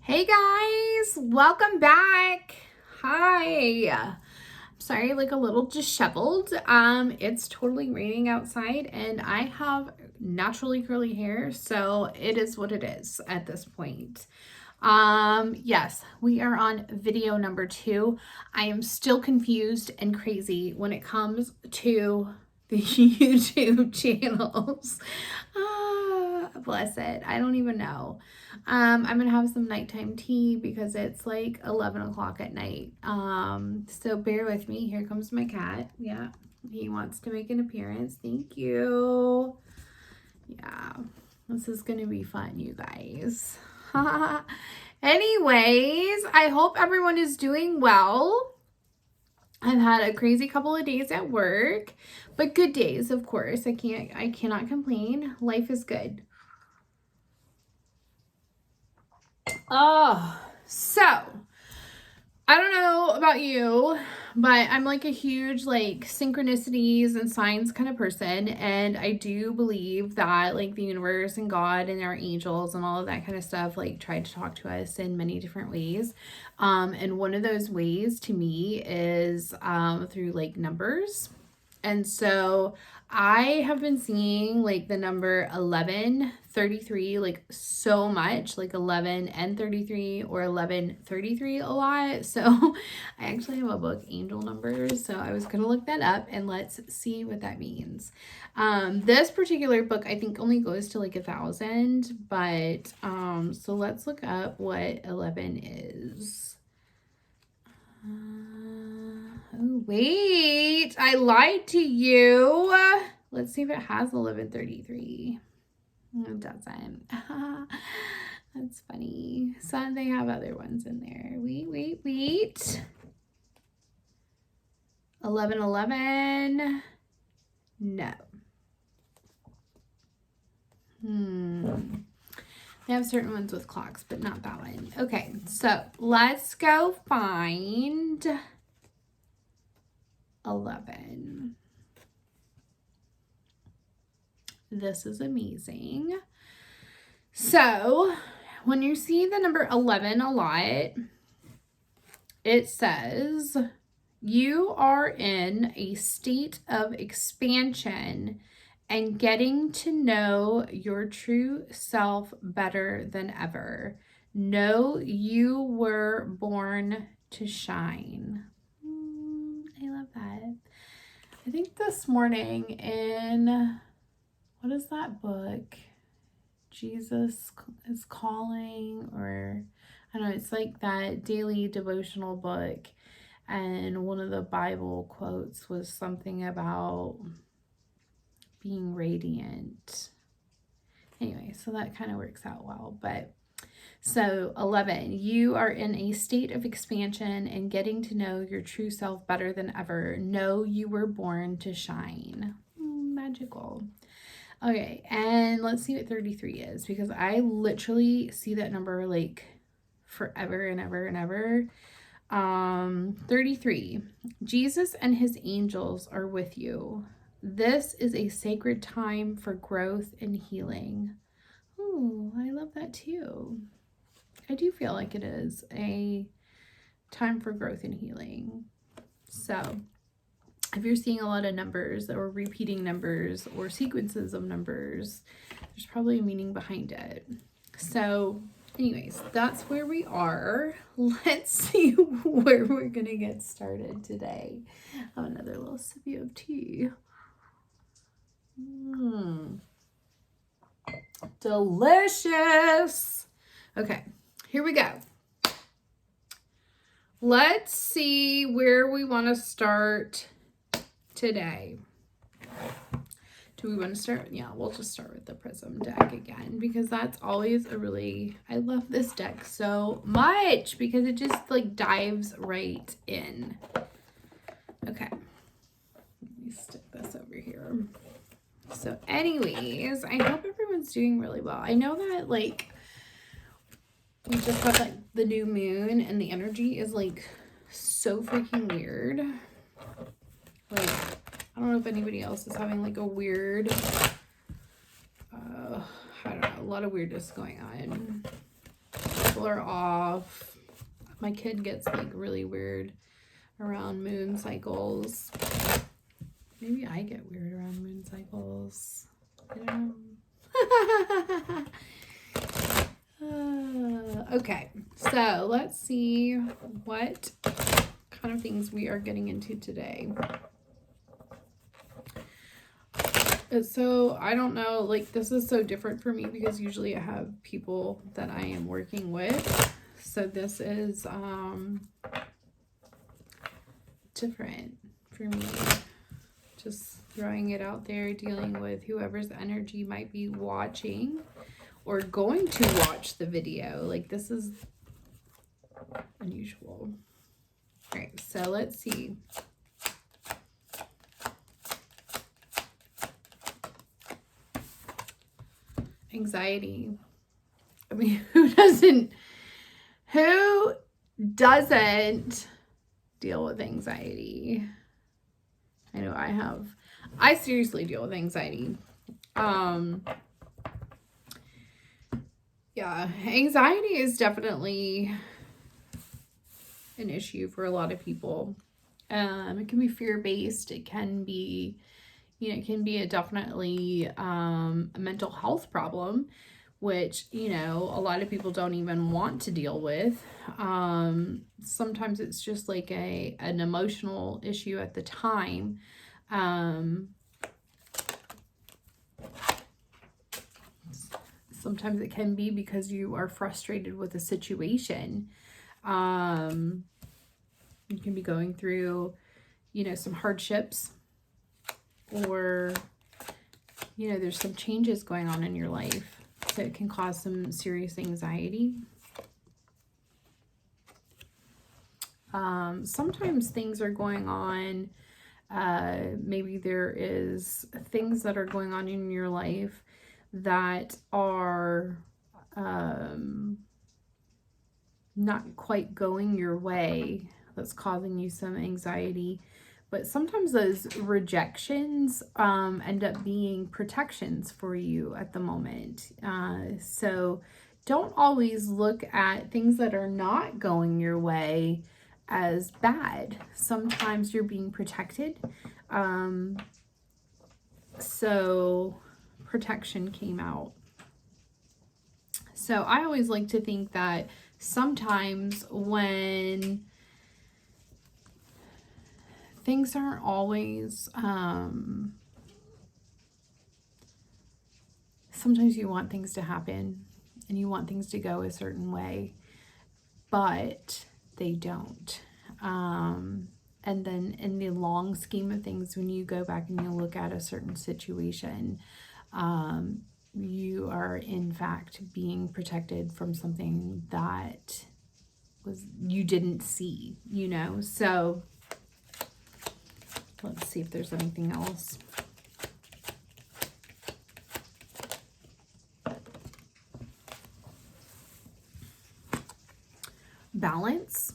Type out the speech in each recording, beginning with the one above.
Hey guys, welcome back. Hi. Sorry, like a little disheveled. It's totally raining outside and I have naturally curly hair, so it is what it is at this point. Yes, we are on video number 2. I am still confused and crazy when it comes to the YouTube channels. Bless it. I don't even know. I'm gonna have some nighttime tea because it's like 11 o'clock at night. So bear with me. Here comes my cat. Yeah, he wants to make an appearance. Thank you. Yeah, this is gonna be fun, you guys. Anyways, I hope everyone is doing well. I've had a crazy couple of days at work, but good days, of course. I cannot complain. Life is good. Oh, so I don't know about you, but I'm like a huge like synchronicities and signs kind of person, and I do believe that like the universe and God and our angels and all of that kind of stuff like try to talk to us in many different ways. And one of those ways to me is through like numbers. And so I have been seeing like the number 1133 like so much, like 11 and 33 or 1133 a lot. So I actually have a book, Angel Numbers. So I was going to look that up and let's see what that means. This particular book I think only goes to like 1,000, but so let's look up what 11 is. Oh, wait, I lied to you. Let's see if it has 1133. It doesn't. That's funny. So they have other ones in there. Wait. 1111. No. They have certain ones with clocks, but not that one. Okay, so let's go find 11. This is amazing. So when you see the number 11 a lot, it says you are in a state of expansion and getting to know your true self better than ever. Know you were born to shine. I love that. I think this morning in, what is that book? Jesus is Calling, or I don't know, it's like that daily devotional book. And one of the Bible quotes was something about being radiant. Anyway, so that kind of works out well. But so 11, you are in a state of expansion and getting to know your true self better than ever. Know you were born to shine. Magical. Okay, and let's see what 33 is, because I literally see that number like forever and ever and ever. 33, Jesus and his angels are with you. This is a sacred time for growth and healing. Oh, I love that too. I do feel like it is a time for growth and healing. So if you're seeing a lot of numbers or repeating numbers or sequences of numbers, there's probably a meaning behind it. So anyways, that's where we are. Let's see where we're going to get started today. Have another little sip of tea. Delicious. Okay, here we go. Let's see where we want to start today. Do we want to start? Yeah, we'll just start with the Prism deck again, because that's always a really, I love this deck so much because it just like dives right in. Okay, let me stick this over here. So anyways, I hope everyone's doing really well. I know that like we just got like the new moon and the energy is like so freaking weird. Like, I don't know if anybody else is having like a weird, I don't know, a lot of weirdness going on. people are off. My kid gets like really weird around moon cycles. Maybe I get weird around moon cycles. I don't know. Okay, so let's see what kind of things we are getting into today. So I don't know, like this is so different for me because usually I have people that I am working with. So this is different for me. Just throwing it out there, dealing with whoever's energy might be watching or going to watch the video. Like this is unusual. All right, so let's see. Anxiety. I mean, who doesn't deal with anxiety? I know I seriously deal with anxiety. Yeah, anxiety is definitely an issue for a lot of people. It can be fear-based. It can be, it can be definitely a mental health problem, which, a lot of people don't even want to deal with. Sometimes it's just like an emotional issue at the time. Sometimes it can be because you are frustrated with a situation. You can be going through, some hardships, or, there's some changes going on in your life. So it can cause some serious anxiety. Sometimes things are going on. Maybe there is things that are going on in your life that are not quite going your way, that's causing you some anxiety. But sometimes those rejections end up being protections for you at the moment. So don't always look at things that are not going your way as bad. Sometimes you're being protected. So protection came out. So I always like to think that sometimes when things aren't always, sometimes you want things to happen and you want things to go a certain way, but they don't. And then in the long scheme of things, when you go back and you look at a certain situation, you are in fact being protected from something that you didn't see, So let's see if there's anything else. Balance.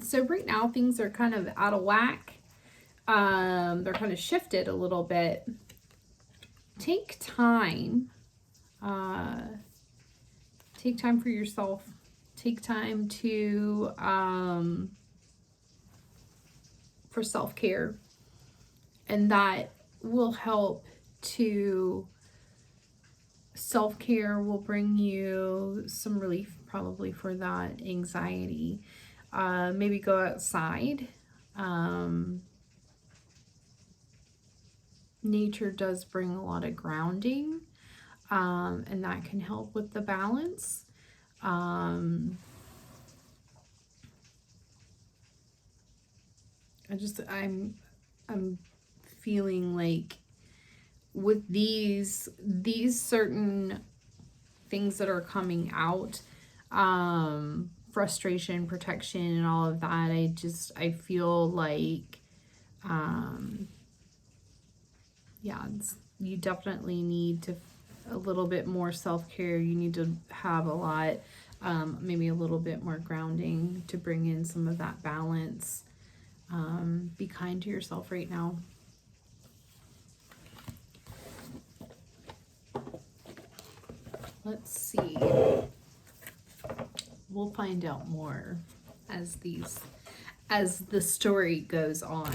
So right now things are kind of out of whack. They're kind of shifted a little bit. Take time. Take time for yourself. Take time to for self-care, and that will help to self-care will bring you some relief probably for that anxiety. Maybe go outside. Nature does bring a lot of grounding, and that can help with the balance. I'm feeling like with these certain things that are coming out, frustration, protection, and all of that, I feel like, you definitely need a little bit more self-care. You need to have a lot, maybe a little bit more grounding to bring in some of that balance. Be kind to yourself right now. Let's see. we'll find out more as the story goes on.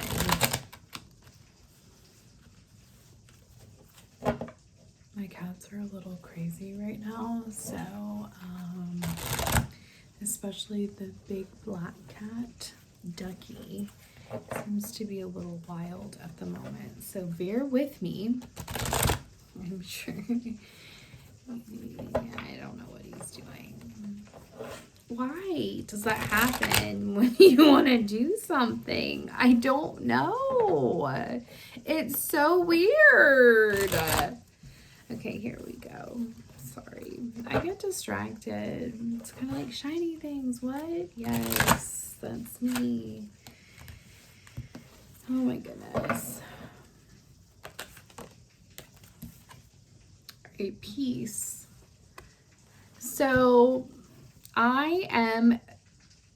My cats are a little crazy right now, so especially the big black cat, Ducky, seems to be a little wild at the moment. So bear with me. I'm sure. I don't know what he's doing. Why does that happen when you want to do something? I don't know. It's so weird. Okay, here we go. Sorry. I get distracted. It's kind of like shiny things. What? Yes, that's me. Oh my goodness. A peace. So I am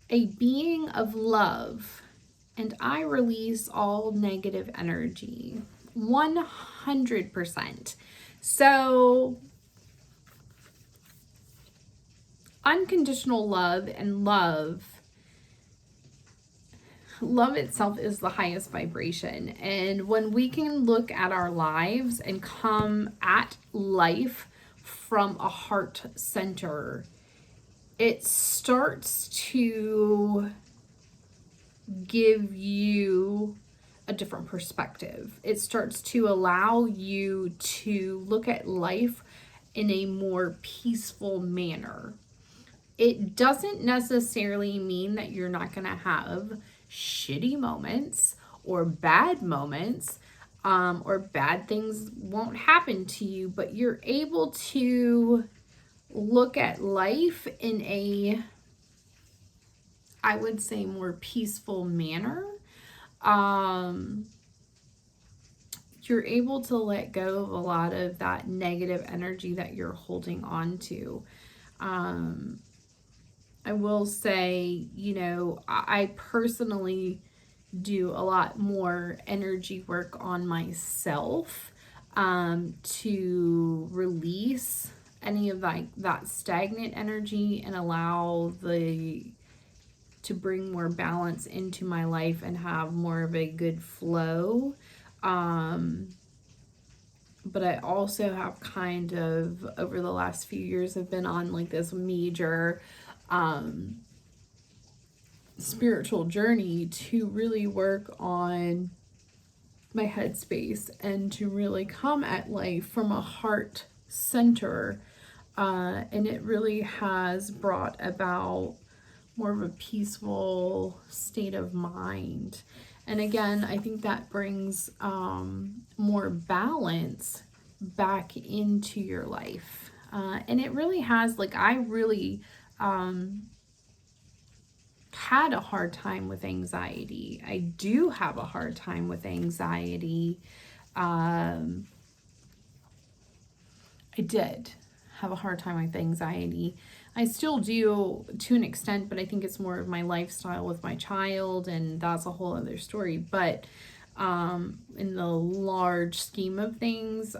a being of love, and I release all negative energy 100%. So unconditional love and love itself is the highest vibration. And when we can look at our lives and come at life from a heart center, it starts to give you a different perspective. It starts to allow you to look at life in a more peaceful manner. It doesn't necessarily mean that you're not going to have shitty moments or bad moments, or bad things won't happen to you, but you're able to look at life in a, I would say, more peaceful manner. You're able to let go of a lot of that negative energy that you're holding on to. I will say, you know, I personally do a lot more energy work on myself to release any of that stagnant energy and allow to bring more balance into my life and have more of a good flow. But I also have kind of, over the last few years, have been on like this major spiritual journey to really work on my headspace and to really come at life from a heart center. And it really has brought about more of a peaceful state of mind. And again, I think that brings more balance back into your life. And it really has, like, I really had a hard time with anxiety. I do have a hard time with anxiety. I did have a hard time with anxiety. I still do to an extent, but I think it's more of my lifestyle with my child, and that's a whole other story. But in the large scheme of things,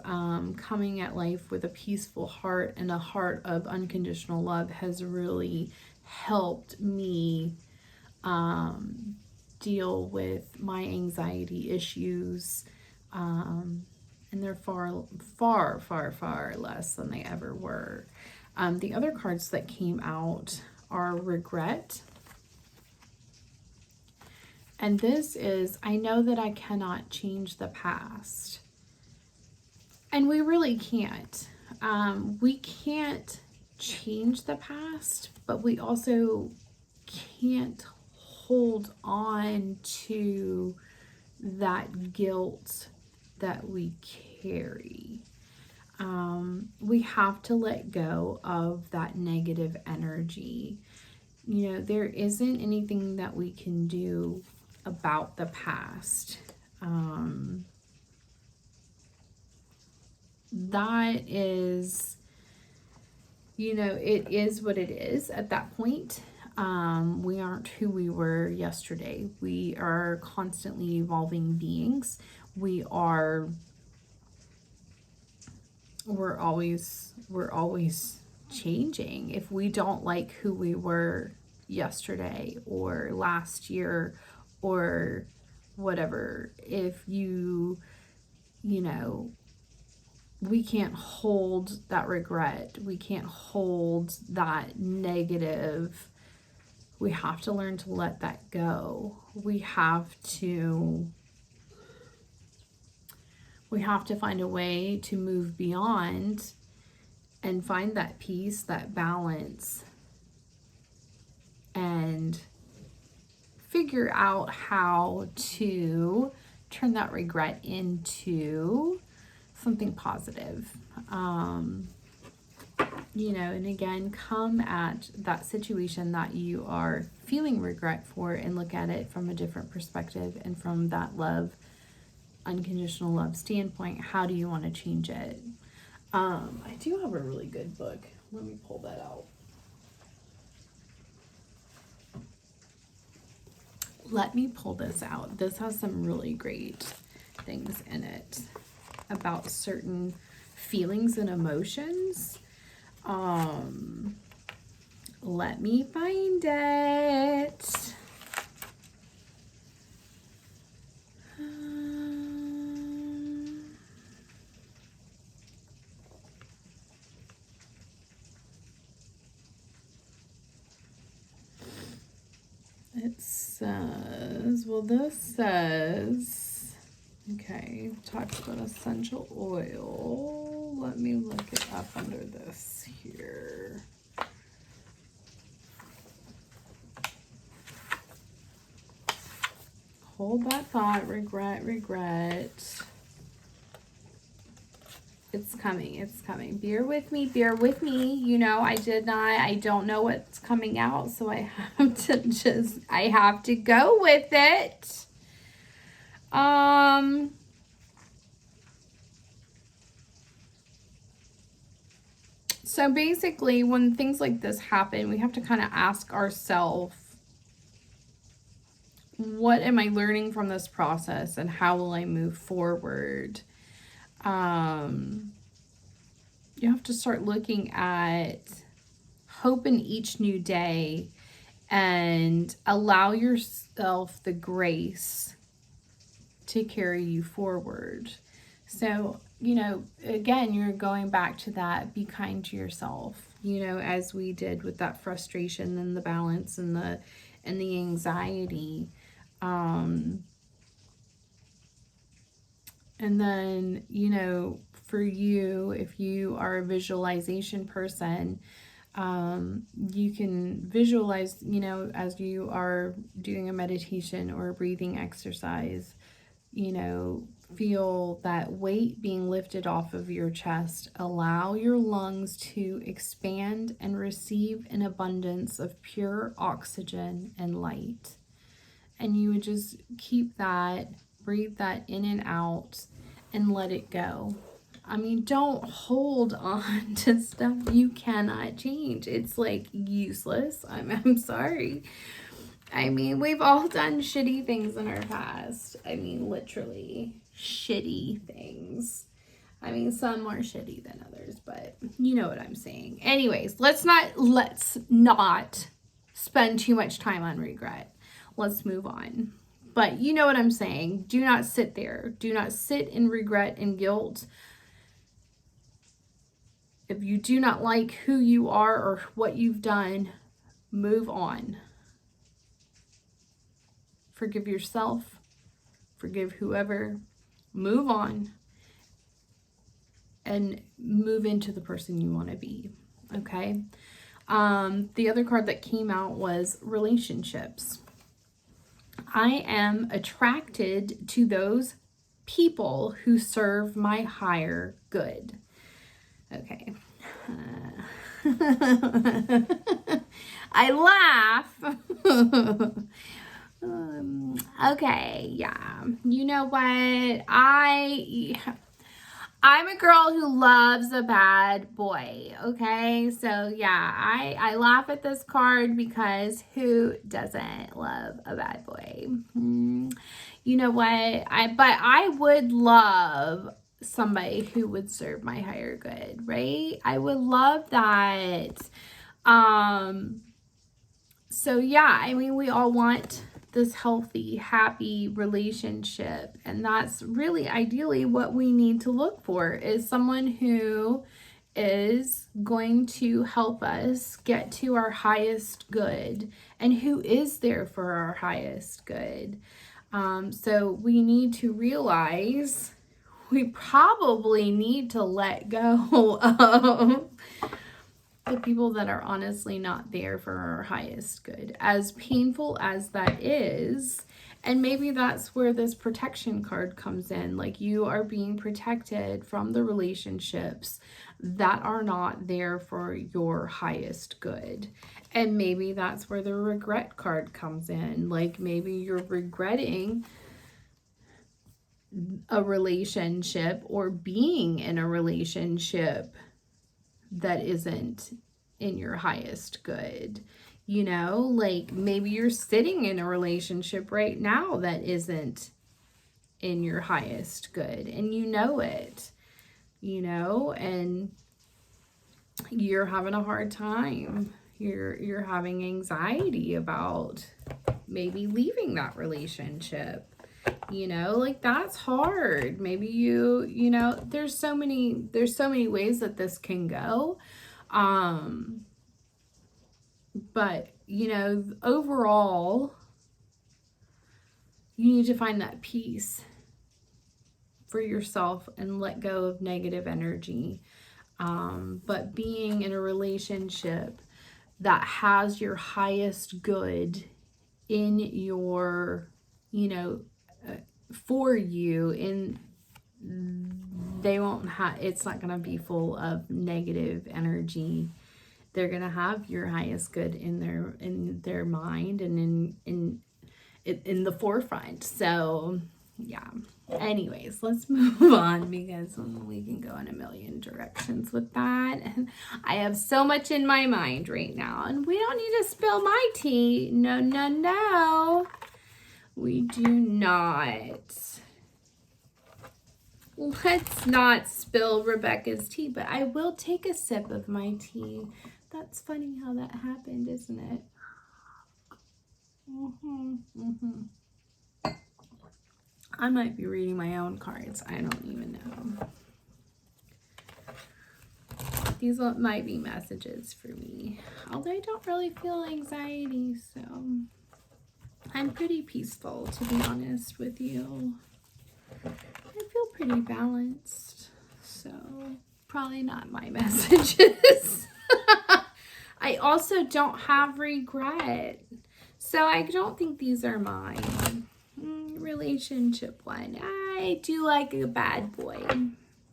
coming at life with a peaceful heart and a heart of unconditional love has really helped me deal with my anxiety issues. And they're far, far, far, far less than they ever were. The other cards that came out are regret. And this is, I know that I cannot change the past. And we really can't. We can't change the past, but we also can't hold on to that guilt that we carry. We have to let go of that negative energy. You know, there isn't anything that we can do about the past. That is, you know, it is what it is at that point. We aren't who we were yesterday. We are constantly evolving beings. We're always changing if we don't like who we were yesterday or last year or whatever. If you know, we can't hold that regret. We can't hold that negative. We have to learn to let that go. We have to find a way to move beyond and find that peace, that balance, and figure out how to turn that regret into something positive. And again, come at that situation that you are feeling regret for and look at it from a different perspective and from that love, unconditional love standpoint. How do you want to change it? I do have a really good book. Let me pull that out. Let me pull this out. This has some really great things in it about certain feelings and emotions. Let me find it. It says, this says, okay, talks about essential oil. Let me look it up under this here. Hold that thought, regret. It's coming. Bear with me. I don't know what's coming out, so I have to go with it. So basically, when things like this happen, we have to kind of ask ourselves, what am I learning from this process and how will I move forward? You have to start looking at hope in each new day and allow yourself the grace to carry you forward. So, again, you're going back to that, be kind to yourself, as we did with that frustration and the balance and the anxiety. And then, for you, if you are a visualization person, you can visualize, as you are doing a meditation or a breathing exercise, feel that weight being lifted off of your chest. Allow your lungs to expand and receive an abundance of pure oxygen and light. And you would just keep that, breathe that in and out, and let it go. Don't hold on to stuff you cannot change. It's like useless. I'm sorry. We've all done shitty things in our past. Literally shitty things. Some more shitty than others, but you know what I'm saying. Anyways, let's not spend too much time on regret. Let's move on. But you know what I'm saying. Do not sit there. Do not sit in regret and guilt. If you do not like who you are or what you've done, move on. Forgive yourself. Forgive whoever. Move on. And move into the person you want to be. Okay? The other card that came out was relationships. I am attracted to those people who serve my higher good. Okay. I laugh. Okay, yeah. You know what? I'm a girl who loves a bad boy, okay? So, yeah, I laugh at this card because who doesn't love a bad boy? You know what? I would love somebody who would serve my higher good, right? I would love that. So yeah, I mean, we all want this healthy, happy relationship, and that's really ideally what we need to look for, is someone who is going to help us get to our highest good and who is there for our highest good. So we need to realize we probably need to let go of the people that are honestly not there for our highest good, as painful as that is. And maybe that's where this protection card comes in. Like, you are being protected from the relationships that are not there for your highest good. And maybe that's where the regret card comes in. Like, maybe you're regretting a relationship or being in a relationship that isn't in your highest good. You know, like maybe you're sitting in a relationship right now that isn't in your highest good, and you know it, you know, and you're having a hard time. You're having anxiety about maybe leaving that relationship. You know, like that's hard. Maybe you know, there's so many ways that this can go. But, you know, overall, you need to find that peace for yourself and let go of negative energy. But being in a relationship that has your highest good in your, you know, for you, in they won't have, it's not going to be full of negative energy. They're going to have your highest good in their mind and in the forefront. So yeah, anyways, let's move on, because we can go in a million directions with that. And I have so much in my mind right now, and we don't need to spill my tea. No, no, no, we do not. Let's not spill Rebecca's tea, but I will take a sip of my tea. That's funny how that happened, isn't it? I might be reading my own cards. I don't even know. These might be messages for me. Although I don't really feel anxiety, so I'm pretty peaceful, to be honest with you. I feel pretty balanced, so probably not my messages. I also don't have regret, so I don't think these are mine. Relationship one. I do like a bad boy.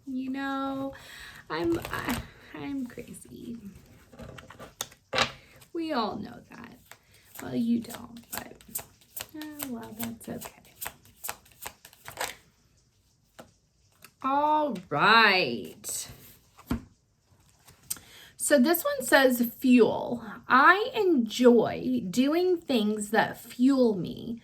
You know, I'm crazy. We all know that. Well, you don't, but well, that's okay. All right. So this one says fuel. I enjoy doing things that fuel me.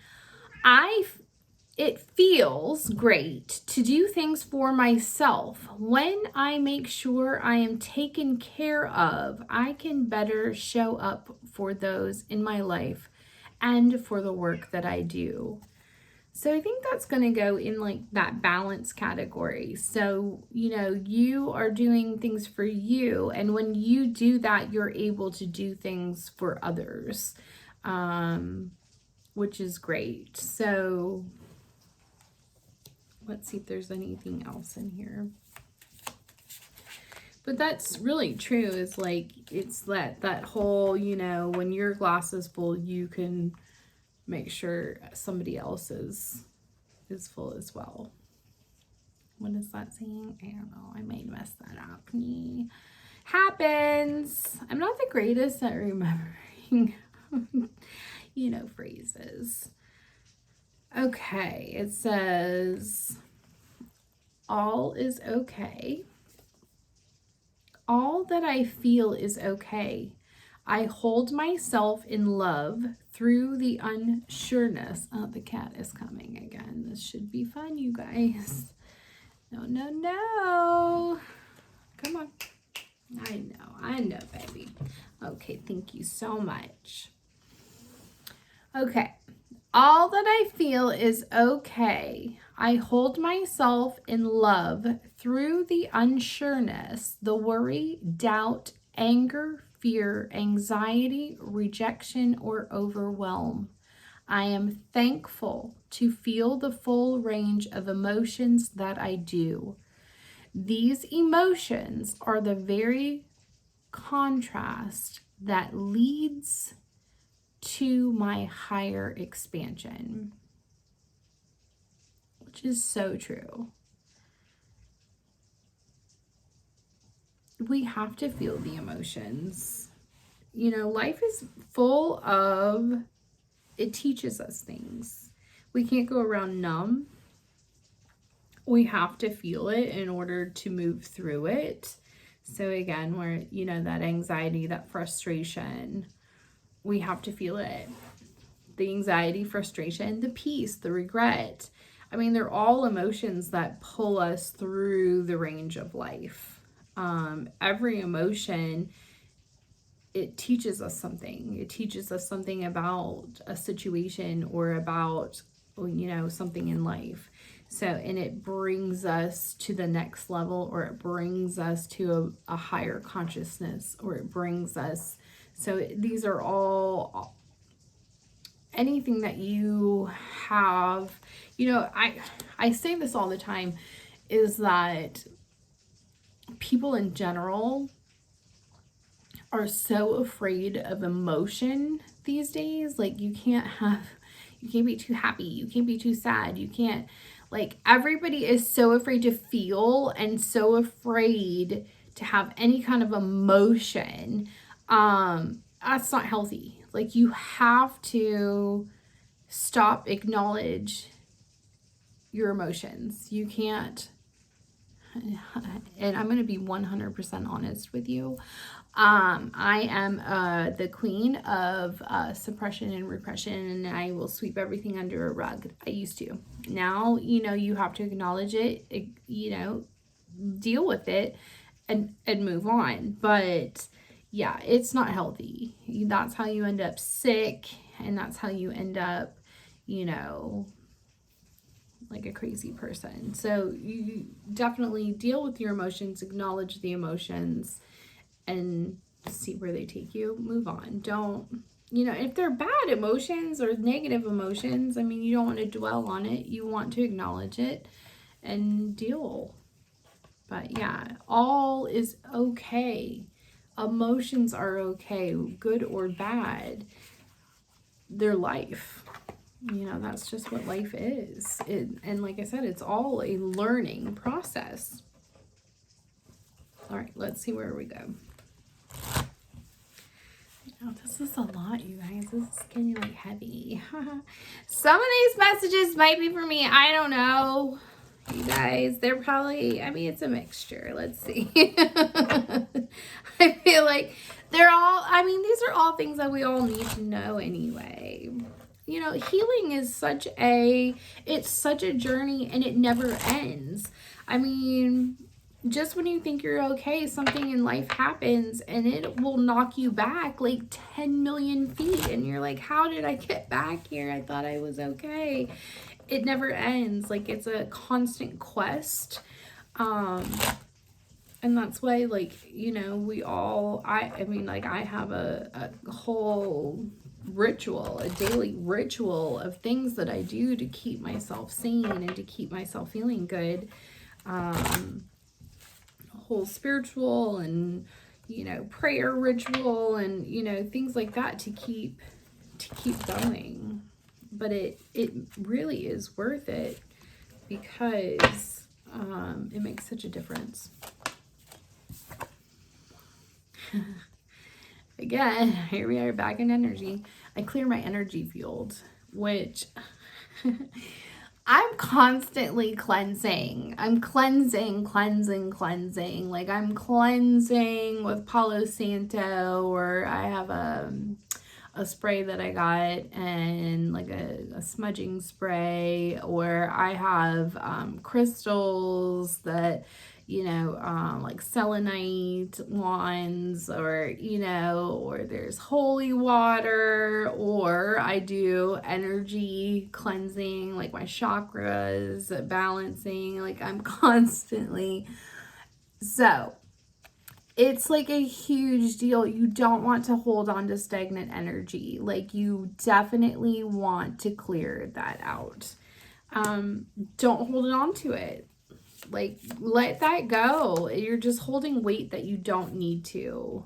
It feels great to do things for myself. When I make sure I am taken care of, I can better show up for those in my life and for the work that I do. So I think that's going to go in like that balance category. So, you know, you are doing things for you, and when you do that, you're able to do things for others, which is great. So let's see if there's anything else in here. But that's really true, is like, it's that whole, you know, when your glass is full, you can make sure somebody else's is full as well. What is that saying? I don't know. I might mess that up. Happens. I'm not the greatest at remembering, you know, phrases. Okay, it says, all is okay. All that I feel is okay. I hold myself in love through the unsureness. Oh, the cat is coming again. This should be fun, you guys. No, no, no. Come on. I know, baby. Okay, thank you so much. Okay. All that I feel is okay. I hold myself in love through the unsureness, the worry, doubt, anger, fear, anxiety, rejection, or overwhelm. I am thankful to feel the full range of emotions that I do. These emotions are the very contrast that leads to my higher expansion, which is so true. We have to feel the emotions. You know, life is full of, it teaches us things. We can't go around numb. We have to feel it in order to move through it. So again, where, you know, that anxiety, that frustration, we have to feel it. The anxiety, frustration, the peace, the regret. I mean, they're all emotions that pull us through the range of life. Every emotion, it teaches us something. It teaches us something about a situation or about, you know, something in life. So, and it brings us to the next level, or it brings us to a higher consciousness, or it brings us, so these are all, anything that you have, you know, I say this all the time, is that people in general are so afraid of emotion these days. Like, you can't be too happy, you can't be too sad, you can't, like, everybody is so afraid to feel and so afraid to have any kind of emotion. That's not healthy. Like, you have to stop, acknowledge your emotions. You can't, and I'm going to be 100% honest with you. I am the queen of suppression and repression, and I will sweep everything under a rug. I used to. Now, you know, you have to acknowledge it, you know, deal with it, and move on. But yeah, it's not healthy. That's how you end up sick, and that's how you end up, you know, like a crazy person. So you definitely deal with your emotions, acknowledge the emotions, and see where they take you. Move on. Don't, you know, if they're bad emotions or negative emotions, I mean, you don't want to dwell on it. You want to acknowledge it and deal. But yeah, all is okay. Emotions are okay, good or bad. They're life. You know, that's just what life is. And like I said, it's all a learning process. All right, let's see where we go. Oh, this is a lot, you guys. This is getting like heavy. Some of these messages might be for me. I don't know. You guys, they're probably, I mean, it's a mixture. Let's see. I feel like they're all, I mean, these are all things that we all need to know anyway. You know, healing is it's such a journey, and it never ends. I mean, just when you think you're okay, something in life happens and it will knock you back like 10 million feet. And you're like, how did I get back here? I thought I was okay. It never ends. Like, it's a constant quest. And that's why, like, you know, we all, I mean, like, I have a whole ritual, a daily ritual of things that I do to keep myself sane and to keep myself feeling good. Whole spiritual and, you know, prayer ritual and, you know, things like that to keep going. But it really is worth it, because it makes such a difference. Again, here we are back in energy. I clear my energy field, which I'm constantly cleansing. I'm cleansing. Like, I'm cleansing with Palo Santo, or I have a a spray that I got, and like a smudging spray, or I have crystals that, you know, like selenite wands, or, you know, or there's holy water, or I do energy cleansing, like my chakras, balancing, like I'm constantly. So it's like a huge deal. You don't want to hold on to stagnant energy. Like, you definitely want to clear that out. Don't hold on to it. Like, let that go. You're just holding weight that you don't need to.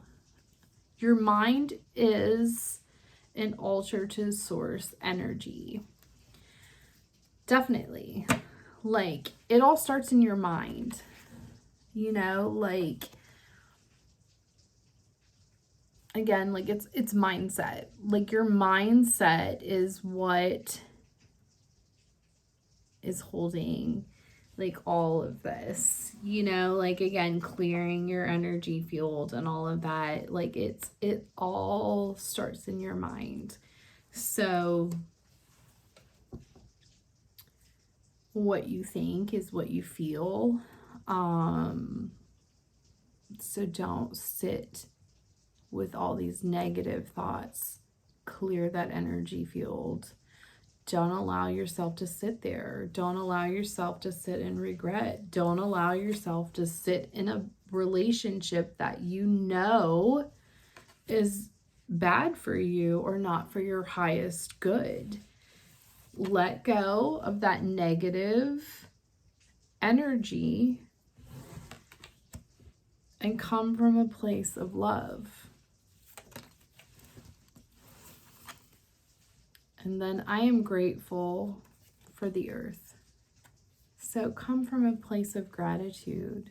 Your mind is an altar to source energy. Definitely. Like, it all starts in your mind. You know, like, again, like it's mindset. Like, your mindset is what is holding like all of this, you know, like, again, clearing your energy field and all of that. Like, it all starts in your mind. So what you think is what you feel. So don't sit with all these negative thoughts. Clear that energy field. Don't allow yourself to sit there. Don't allow yourself to sit in regret. Don't allow yourself to sit in a relationship that you know is bad for you or not for your highest good. Let go of that negative energy and come from a place of love. And then I am grateful for the earth. So come from a place of gratitude.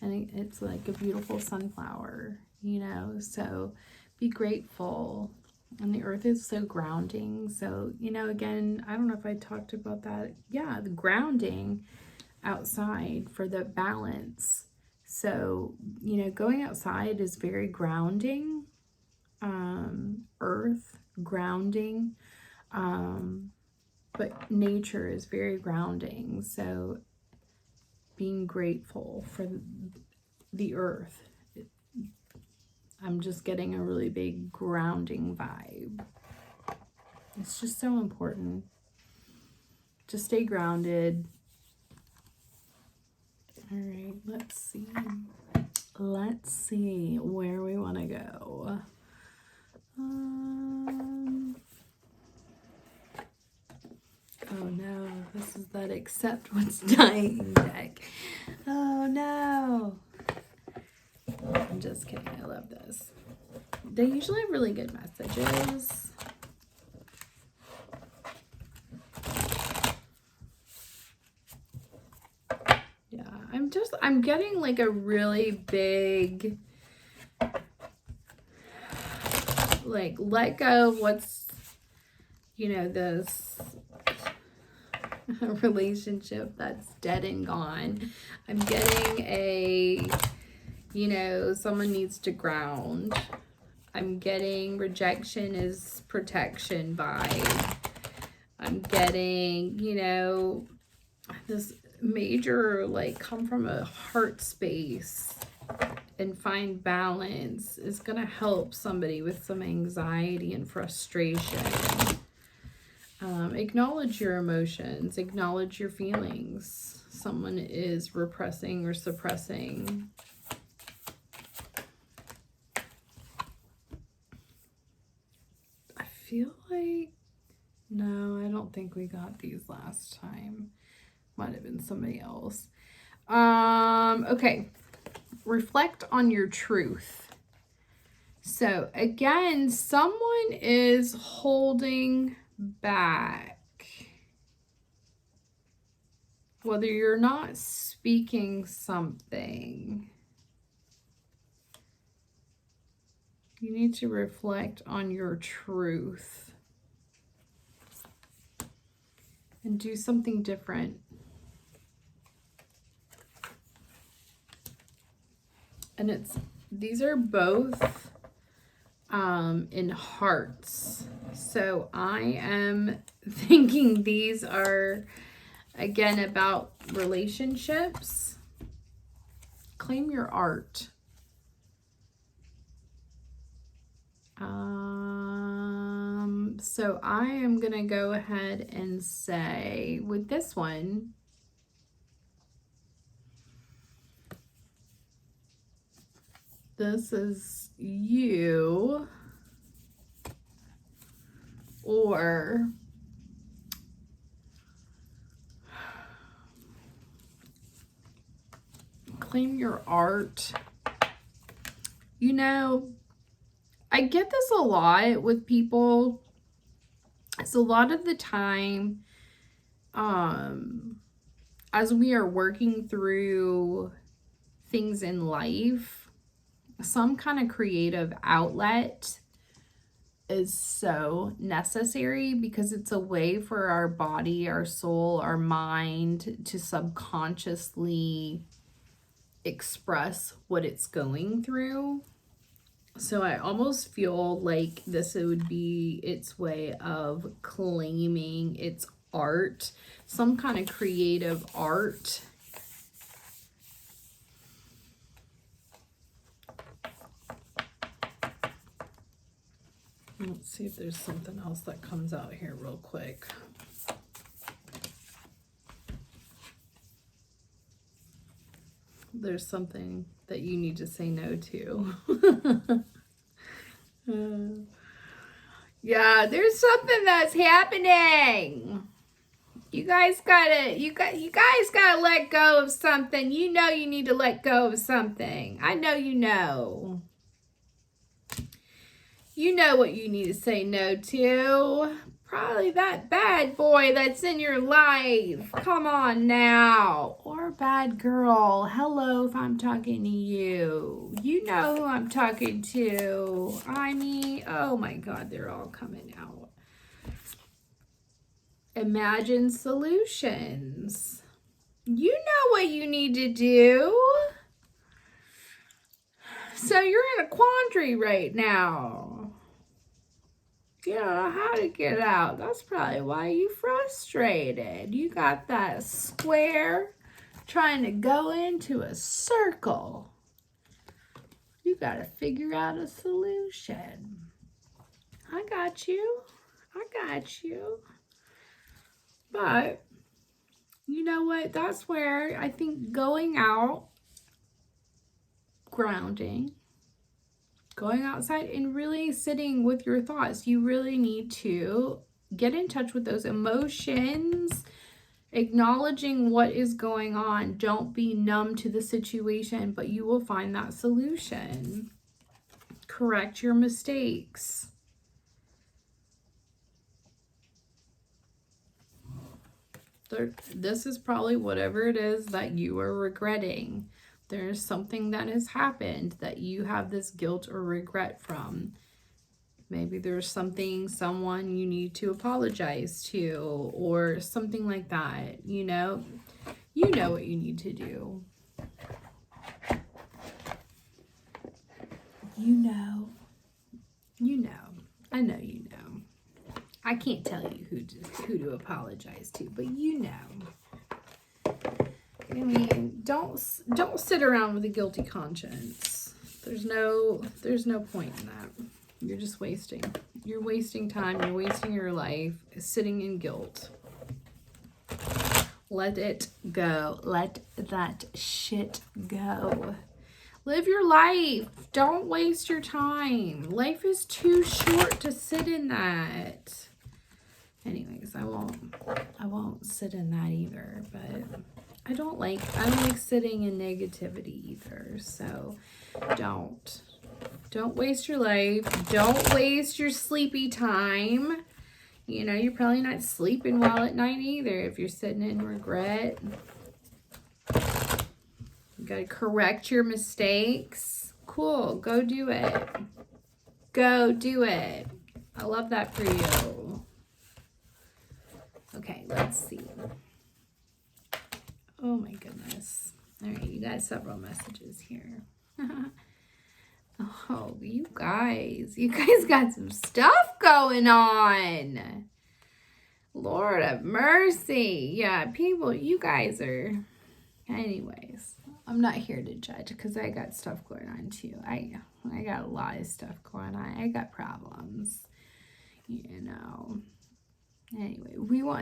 And it's like a beautiful sunflower, you know, so be grateful. And the earth is so grounding. So, you know, again, I don't know if I talked about that. Yeah, the grounding outside for the balance. So, you know, going outside is very grounding. Earth, grounding. But nature is very grounding. So being grateful for the earth. I'm just getting a really big grounding vibe. It's just so important to stay grounded. All right, let's see. Let's see where we want to go. Oh no, this is that accept what's dying deck. Oh no. I'm just kidding, I love this. They usually have really good messages. Yeah, I'm getting like a really big, like, let go of what's, you know, this relationship that's dead and gone. I'm getting a, you know, someone needs to ground. I'm getting rejection is protection vibe. I'm getting, you know, this major, like, come from a heart space and find balance is going to help somebody with some anxiety and frustration. Acknowledge your emotions. Acknowledge your feelings. Someone is repressing or suppressing. I feel like, no, I don't think we got these last time. Might have been somebody else. Okay. Reflect on your truth. So again, someone is holding back. Whether you're not speaking something, you need to reflect on your truth and do something different. And these are both in hearts. So I am thinking these are, again, about relationships. Claim your art. So I am going to go ahead and say with this one, this is you, or claim your art. You know, I get this a lot with people. It's a lot of the time, as we are working through things in life, some kind of creative outlet is so necessary because it's a way for our body, our soul, our mind to subconsciously express what it's going through. So I almost feel like this would be its way of claiming its art, some kind of creative art. Let's see if there's something else that comes out here real quick. There's something that you need to say no to. Yeah, there's something that's happening. You guys gotta let go of something. You know you need to let go of something. I know you know. You know what you need to say no to. Probably that bad boy that's in your life. Come on now. Or bad girl. Hello, if I'm talking to you. You know who I'm talking to. I mean, oh my God, they're all coming out. Imagine solutions. You know what you need to do. So you're in a quandary right now. You don't know how to get out. That's probably why you're frustrated. You got that square trying to go into a circle. You got to figure out a solution. I got you. I got you. But you know what? That's where I think going out, grounding, going outside and really sitting with your thoughts. You really need to get in touch with those emotions, acknowledging what is going on. Don't be numb to the situation, but you will find that solution. Correct your mistakes. This is probably whatever it is that you are regretting. There's something that has happened that you have this guilt or regret from. Maybe there's someone you need to apologize to or something like that. You know what you need to do. You know. I know you know. I can't tell you who to apologize to, but you know. I mean, don't sit around with a guilty conscience. There's no point in that. You're just wasting. You're wasting time. You're wasting your life sitting in guilt. Let it go. Let that shit go. Live your life. Don't waste your time. Life is too short to sit in that. Anyways, I won't sit in that either, but I don't like sitting in negativity either. So don't waste your life. Don't waste your sleepy time. You know, you're probably not sleeping well at night either if you're sitting in regret. You got to correct your mistakes. Cool. Go do it. Go do it. I love that for you. Okay, let's see. Oh my goodness. All right, you got several messages here. Oh, you guys got some stuff going on. Lord of mercy. Yeah, people, you guys are, anyways, I'm not here to judge because I got stuff going on too. I got a lot of stuff going on. I got problems, you know. Anyway,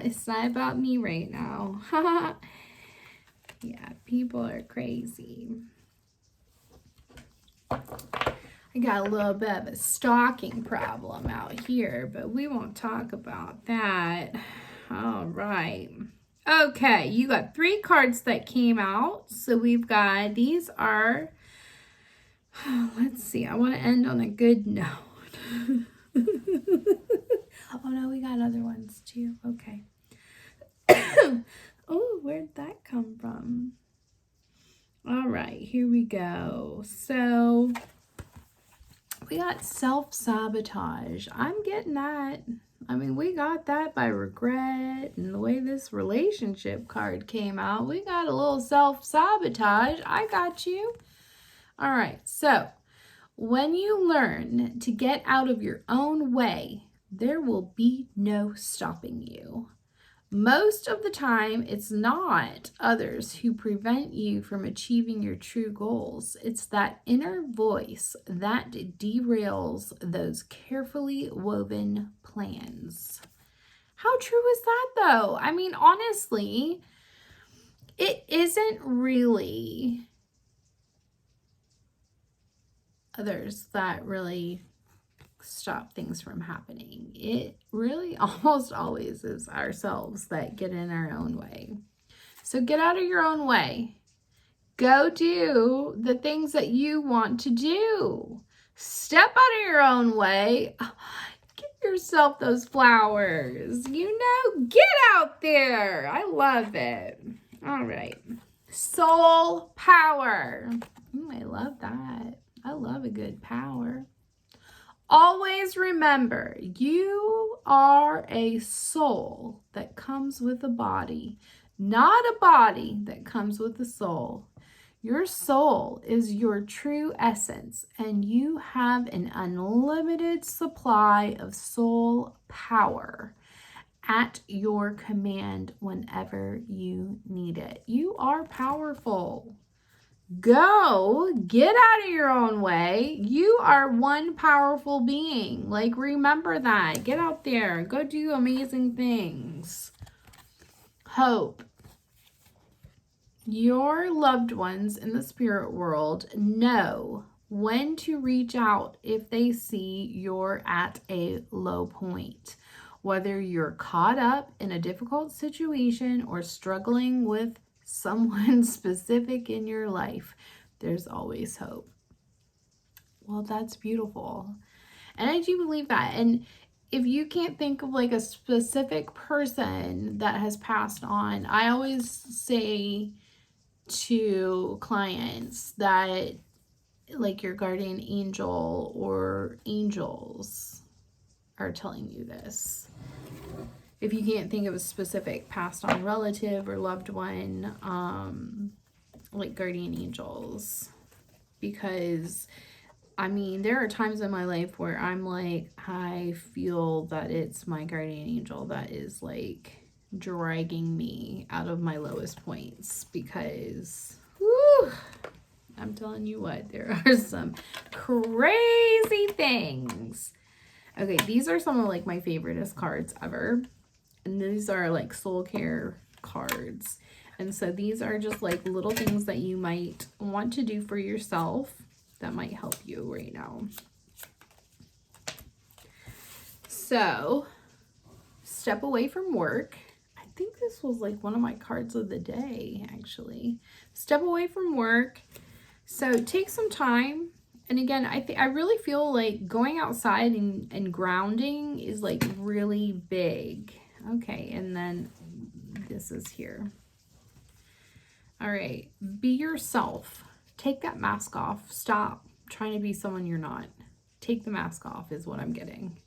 it's not about me right now. Yeah, people are crazy. I got a little bit of a stalking problem out here, but we won't talk about that. All right. Okay, you got 3 cards that came out. So we've got, these are, let's see, I want to end on a good note. Oh no, we got other ones too. Okay. Oh, where'd that come from? All right, here we go. So we got self-sabotage. I'm getting that. I mean, we got that by regret, and the way this relationship card came out, we got a little self-sabotage. I got you. All right, so when you learn to get out of your own way, there will be no stopping you. Most of the time, it's not others who prevent you from achieving your true goals. It's that inner voice that derails those carefully woven plans. How true is that, though? I mean, honestly, it isn't really others that really stop things from happening. It really almost always is ourselves that get in our own way. So get out of your own way. Go do the things that you want to do. Step out of your own way. Give yourself those flowers. You know, get out there. I love it. All right. Soul power. Ooh, I love that. I love a good power. Always remember, you are a soul that comes with a body, not a body that comes with a soul. Your soul is your true essence, and you have an unlimited supply of soul power at your command whenever you need it. You are powerful. Go, get out of your own way. You are one powerful being. Like, remember that. Get out there. Go do amazing things. Hope. Your loved ones in the spirit world know when to reach out if they see you're at a low point. Whether you're caught up in a difficult situation or struggling with someone specific in your life, there's always hope. Well, that's beautiful. And I do believe that. And if you can't think of like a specific person that has passed on, I always say to clients that like your guardian angel or angels are telling you this. If you can't think of a specific passed on relative or loved one, like guardian angels, because I mean, there are times in my life where I'm like, I feel that it's my guardian angel that is like dragging me out of my lowest points, because whew, I'm telling you what, there are some crazy things. Okay, these are some of like my favoriteest cards ever. And these are like soul care cards. And so these are just like little things that you might want to do for yourself that might help you right now. So, step away from work. I think this was like one of my cards of the day, actually. Step away from work. So, take some time. And again, I really feel like going outside and grounding is like really big. Okay, and then this is here. All right, be yourself. Take that mask off. Stop trying to be someone you're not. Take the mask off is what I'm getting.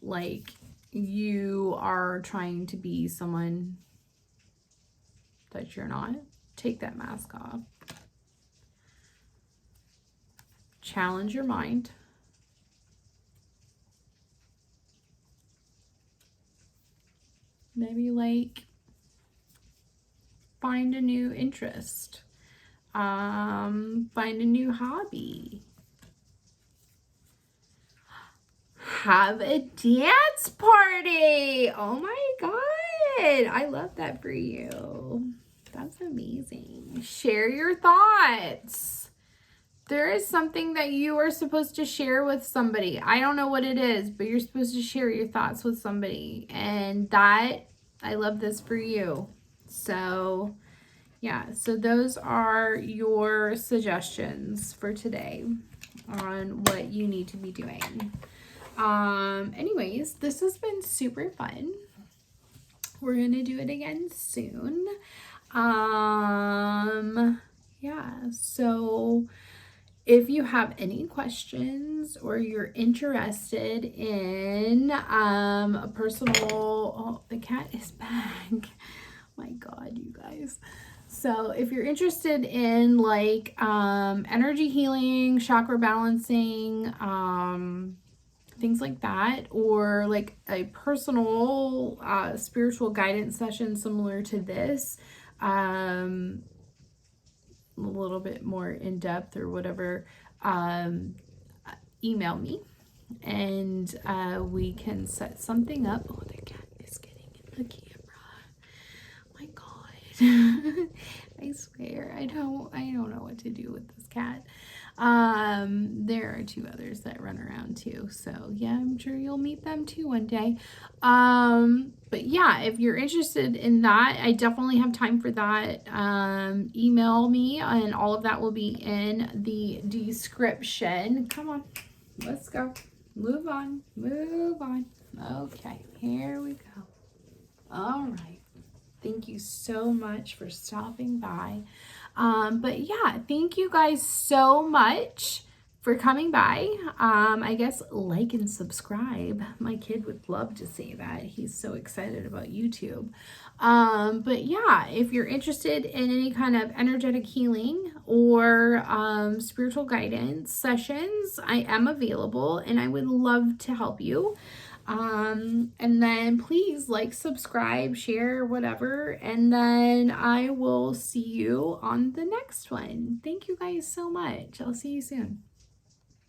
Like you are trying to be someone that you're not. Take that mask off. challenge your mind. Maybe like find a new interest, find a new hobby, have a dance party. Oh my God, I love that for you. That's amazing. Share your thoughts. There is something that you are supposed to share with somebody. I don't know what it is, but you're supposed to share your thoughts with somebody. And that, I love this for you. So, yeah. So those are your suggestions for today on what you need to be doing. Anyways, this has been super fun. We're going to do it again soon. Yeah. So if you have any questions or you're interested in a personal, oh, the cat is back. My God, you guys. So if you're interested in like energy healing, chakra balancing, things like that, or like a personal spiritual guidance session similar to this, a little bit more in depth or whatever, email me and we can set something up. Oh, the cat is getting in the camera. My God. I swear, I don't know what to do with this cat. There are two others that run around too. So yeah, I'm sure you'll meet them too one day. But yeah, if you're interested in that, I definitely have time for that. Email me and all of that will be in the description. Come on, let's go. Move on, move on. Okay, here we go. All right. Thank you so much for stopping by. But yeah, thank you guys so much for coming by. I guess like and subscribe. My kid would love to see that. He's so excited about YouTube. But yeah, if you're interested in any kind of energetic healing or spiritual guidance sessions, I am available and I would love to help you. And then please like, subscribe, share, whatever. And then I will see you on the next one. Thank you guys so much. I'll see you soon.